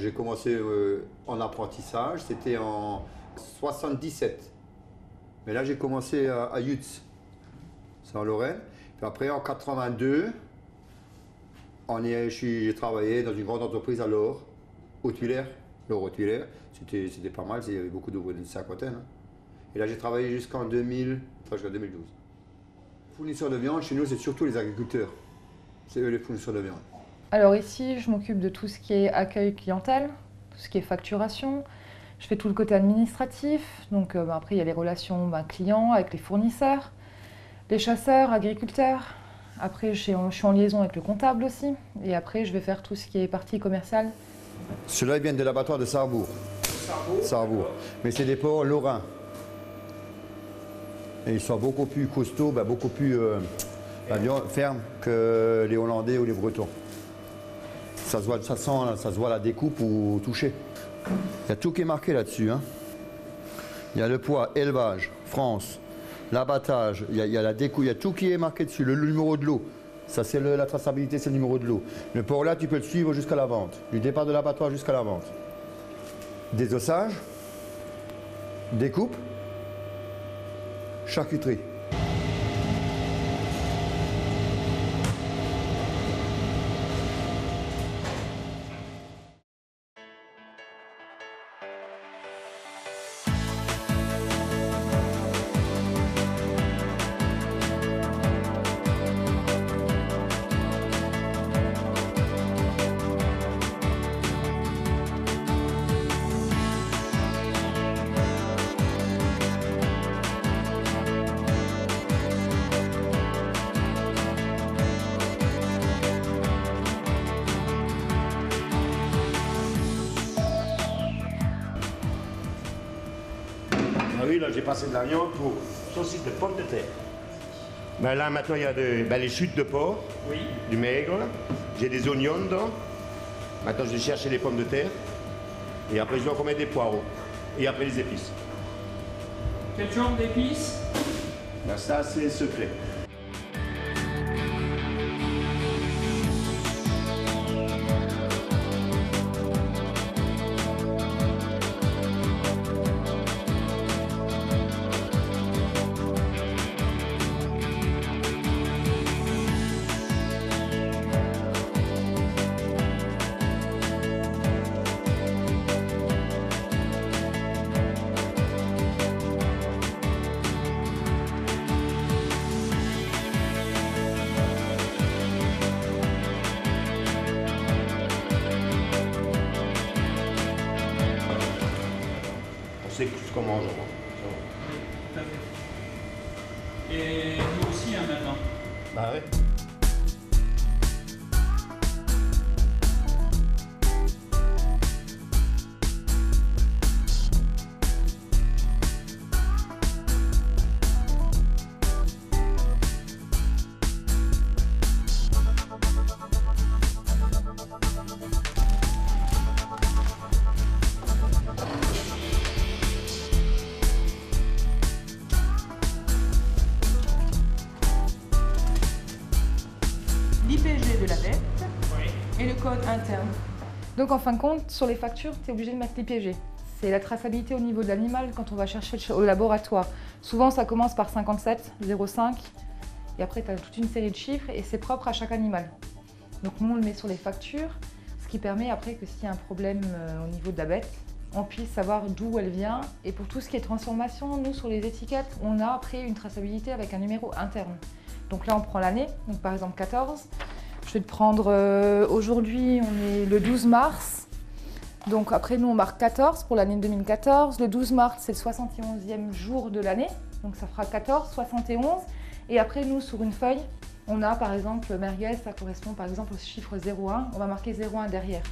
j'ai commencé en apprentissage, c'était en 77. Mais là, j'ai commencé à Yutz, c'est en Lorraine. Puis après, en 82, j'ai travaillé dans une grande entreprise à Laure, Haute-Tuilaire. Laure Haute-Tuilaire, c'était pas mal, il y avait beaucoup d'ouvriers, une cinquantaine. Hein. Et là, j'ai travaillé jusqu'en 2012. Fournisseurs de viande, chez nous, c'est surtout les agriculteurs. C'est eux les fournisseurs de viande. Alors ici, je m'occupe de tout ce qui est accueil clientèle, tout ce qui est facturation. Je fais tout le côté administratif. Donc après, il y a les relations clients avec les fournisseurs, les chasseurs, agriculteurs. Après, je suis en liaison avec le comptable aussi. Et après, je vais faire tout ce qui est partie commerciale. Ceux-là, ils viennent de l'abattoir de Sarrebourg. Sarrebourg. Mais c'est des porcs lorrains. Et ils sont beaucoup plus costauds, beaucoup plus fermes que les Hollandais ou les Bretons. Ça se voit la découpe ou toucher. Il y a tout qui est marqué là-dessus. Hein. Il y a le poids, élevage, France, l'abattage, il y a la découpe, il y a tout qui est marqué dessus. Le numéro de l'eau, ça c'est la traçabilité, c'est le numéro de l'eau. Le porc là, tu peux le suivre jusqu'à la vente, du départ de l'abattoir jusqu'à la vente. Désossage, découpe, charcuterie. Ah oui, là j'ai passé de la viande pour saucisse de pommes de terre. Ben là maintenant il y a les chutes de porc, oui. Du maigre, j'ai des oignons dedans. Maintenant je vais chercher les pommes de terre. Et après je dois encore mettre des poireaux. Et après les épices. Quel genre d'épices? Ben ça c'est secret. C'est ce qu'on mange. Tout à fait. Et nous aussi maintenant. Bah ouais. L'IPG de la bête Oui. et le code interne. Donc en fin de compte, sur les factures, tu es obligé de mettre l'IPG. C'est la traçabilité au niveau de l'animal quand on va chercher au laboratoire. Souvent, ça commence par 57, 0,5 et après, tu as toute une série de chiffres et c'est propre à chaque animal. Donc nous, on le met sur les factures, ce qui permet après que s'il y a un problème au niveau de la bête, on puisse savoir d'où elle vient. Et pour tout ce qui est transformation, nous, sur les étiquettes, on a après une traçabilité avec un numéro interne. Donc là, on prend l'année, donc par exemple 14. Je vais te prendre, aujourd'hui, on est le 12 mars. Donc après, nous, on marque 14 pour l'année 2014. Le 12 mars, c'est le 71e jour de l'année. Donc ça fera 14, 71. Et après, nous, sur une feuille, on a par exemple merguez, ça correspond par exemple au chiffre 01. On va marquer 01 derrière.